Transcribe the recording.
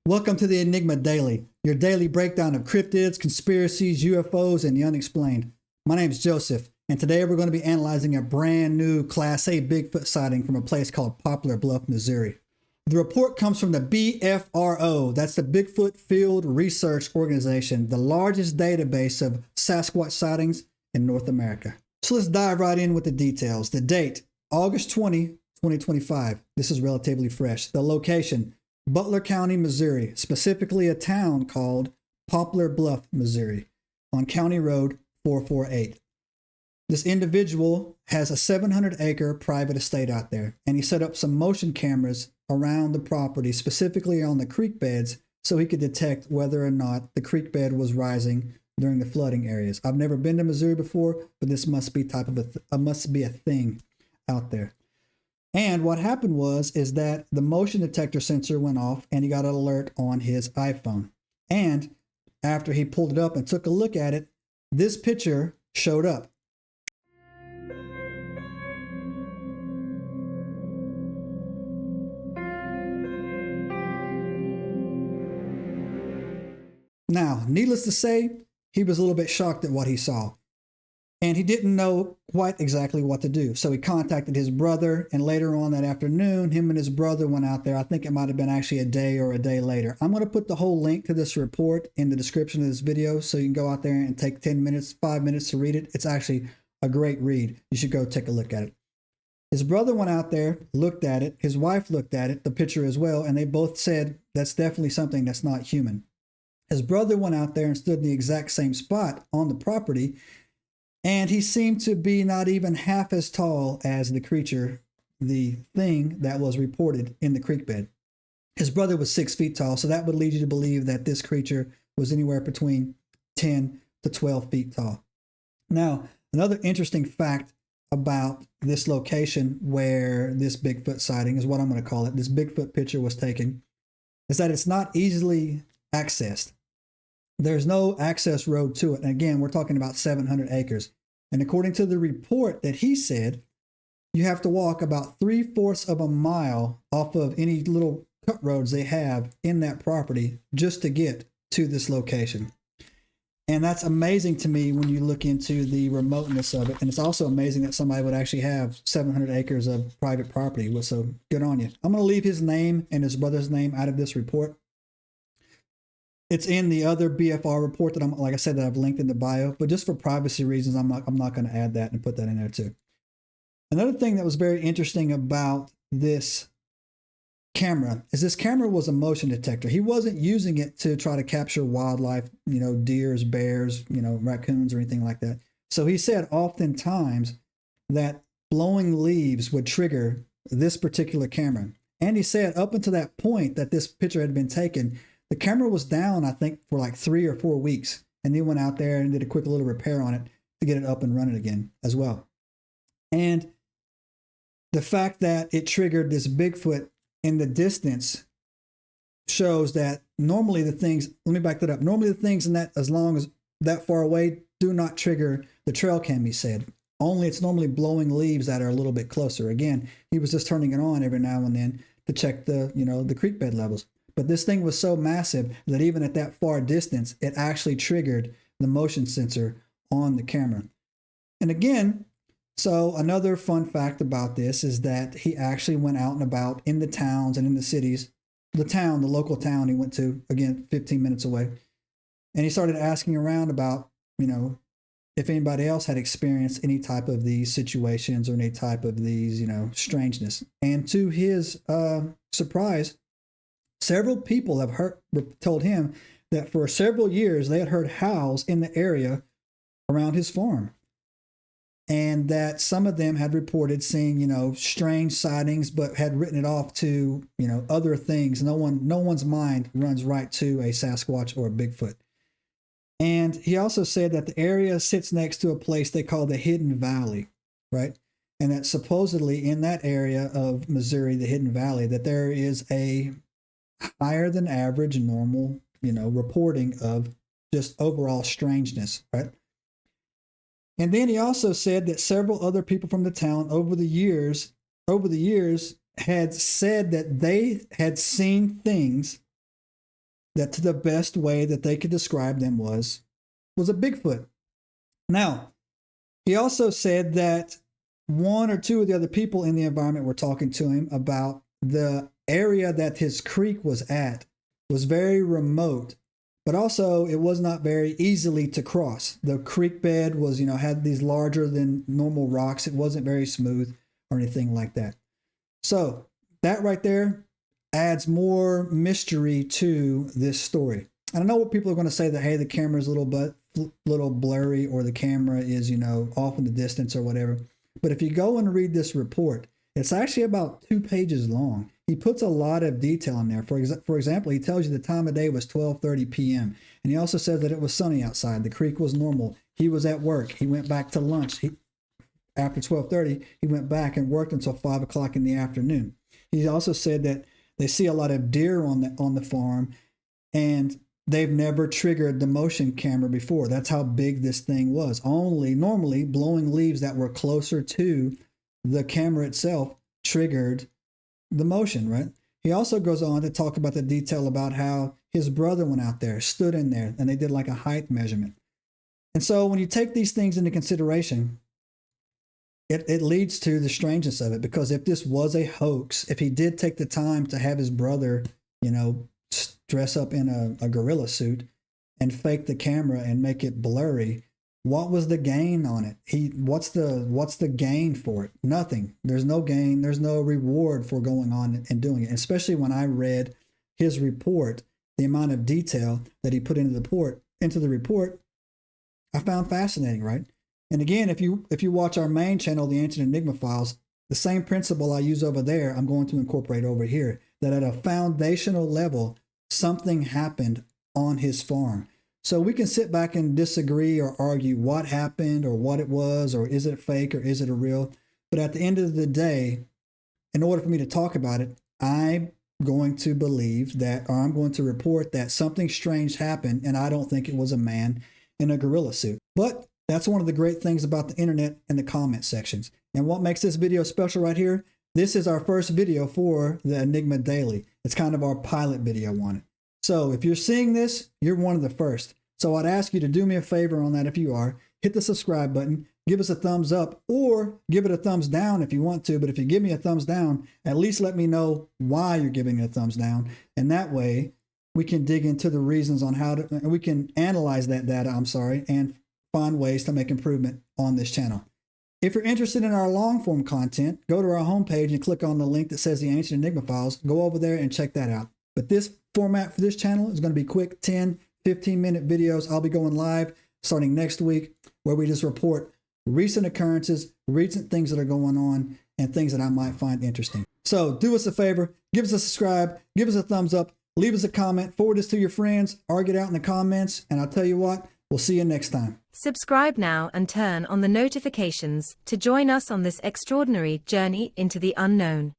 Welcome to the Enigma Daily, your daily breakdown of cryptids, conspiracies, UFOs, and the unexplained. My name is Joseph, and today we're going to be analyzing a brand new Class A Bigfoot sighting from a place called Poplar Bluff, Missouri. The report comes from the BFRO, that's the Bigfoot Field Research Organization, the largest database of Sasquatch sightings in North America. So let's dive right in with the details. The date, August 20, 2025. This is relatively fresh. The location, Butler County, Missouri, specifically a town called Poplar Bluff, Missouri, on County Road 448. This individual has a 700-acre private estate out there, and he set up some motion cameras around the property, specifically on the creek beds, so he could detect whether or not the creek bed was rising during the flooding areas. I've never been to Missouri before, but this must be must be a thing out there. And what happened is that the motion detector sensor went off and he got an alert on his iPhone. And after he pulled it up and took a look at it, this picture showed up. Now, needless to say, he was a little bit shocked at what he saw. And he didn't know quite exactly what to do. So he contacted his brother, and later on that afternoon, him and his brother went out there. I think it might have been actually a day or a day later. I'm going to put the whole link to this report in the description of this video so you can go out there and take 10 minutes, 5 minutes to read it. It's actually a great read. You should go take a look at it. His brother went out there, looked at it. His wife looked at it, the picture as well, and they both said that's definitely something that's not human. His brother went out there and stood in the exact same spot on the property, and he seemed to be not even half as tall as the creature, the thing that was reported in the creek bed. His brother was 6 feet tall, so that would lead you to believe that this creature was anywhere between 10 to 12 feet tall. Now, another interesting fact about this location where this Bigfoot sighting is what I'm going to call it, this Bigfoot picture was taken, is that it's not easily accessed. There's no access road to it. And again, we're talking about 700 acres. And according to the report that he said, you have to walk about 3/4 of a mile off of any little cut roads they have in that property just to get to this location. And that's amazing to me when you look into the remoteness of it. And it's also amazing that somebody would actually have 700 acres of private property. So good on you. I'm going to leave his name and his brother's name out of this report. It's in the other BFR report that like I said, that I've linked in the bio, but just for privacy reasons, I'm not going to add that and put that in there too. Another thing that was very interesting about this camera is this camera was a motion detector. He wasn't using it to try to capture wildlife, deers, bears, raccoons or anything like that. So he said oftentimes that blowing leaves would trigger this particular camera. And he said up until that point that this picture had been taken, the camera was down, I think, for like 3 or 4 weeks. And he went out there and did a quick little repair on it to get it up and running again as well. And the fact that it triggered this Bigfoot in the distance shows that normally the things, let me back that up. Normally the things in that, as long as that far away, do not trigger the trail cam, he said. Only it's normally blowing leaves that are a little bit closer. Again, he was just turning it on every now and then to check the, the creek bed levels. But this thing was so massive that even at that far distance, it actually triggered the motion sensor on the camera. And again, so another fun fact about this is that he actually went out and about in the towns and in the cities. The local town he went to, again, 15 minutes away. And he started asking around about, if anybody else had experienced any type of these situations or any type of these, strangeness. And to his surprise, several people have told him that for several years they had heard howls in the area around his farm. And that some of them had reported seeing, strange sightings, but had written it off to, other things. No one's mind runs right to a Sasquatch or a Bigfoot. And he also said that the area sits next to a place they call the Hidden Valley, right? And that supposedly in that area of Missouri, the Hidden Valley, that there is a higher than average normal, reporting of just overall strangeness, right? And then he also said that several other people from the town over the years had said that they had seen things that to the best way that they could describe them was a Bigfoot. Now, he also said that one or two of the other people in the environment were talking to him about the area that his creek was at was very remote, but also it was not very easily to cross. The creek bed was, had these larger than normal rocks. It wasn't very smooth or anything like that. So that right there adds more mystery to this story. And I know what people are going to say that, hey, the camera is a little blurry, or the camera is, off in the distance or whatever. But if you go and read this report, it's actually about 2 pages long. He puts a lot of detail in there. For example, he tells you the time of day was 12:30 p.m. And he also said that it was sunny outside. The creek was normal. He was at work. He went back to lunch. After 12:30, he went back and worked until 5 o'clock in the afternoon. He also said that they see a lot of deer on the farm, and they've never triggered the motion camera before. That's how big this thing was. Only normally blowing leaves that were closer to the camera itself triggered the motion, right? He also goes on to talk about the detail about how his brother went out there, stood in there, and they did like a height measurement. And so when you take these things into consideration, it leads to the strangeness of it, because if this was a hoax, if he did take the time to have his brother, dress up in a gorilla suit and fake the camera and make it blurry, what was the gain on it? What's the gain for it? Nothing. There's no gain. There's no reward for going on and doing it. Especially when I read his report, the amount of detail that he put into the report, I found fascinating, right? And again, if you watch our main channel, the Ancient Enigma Files, the same principle I use over there, I'm going to incorporate over here. That at a foundational level, something happened on his farm. So we can sit back and disagree or argue what happened or what it was, or is it fake or is it a real? But at the end of the day, in order for me to talk about it, I'm going to believe that, or I'm going to report that something strange happened, and I don't think it was a man in a gorilla suit. But that's one of the great things about the internet and the comment sections. And what makes this video special right here, this is our first video for the Enigma Daily. It's kind of our pilot video on it. So if you're seeing this, you're one of the first. So I'd ask you to do me a favor on that if you are. Hit the subscribe button, give us a thumbs up, or give it a thumbs down if you want to. But if you give me a thumbs down, at least let me know why you're giving it a thumbs down. And that way we can dig into the reasons on we can analyze that data, and find ways to make improvement on this channel. If you're interested in our long form content, go to our homepage and click on the link that says the Ancient Enigma Files. Go over there and check that out. But this format for this channel is going to be quick 10, 15-minute videos. I'll be going live starting next week, where we just report recent occurrences, recent things that are going on, and things that I might find interesting. So do us a favor, give us a subscribe, give us a thumbs up, leave us a comment, forward this to your friends, argue it out in the comments, and I'll tell you what, we'll see you next time. Subscribe now and turn on the notifications to join us on this extraordinary journey into the unknown.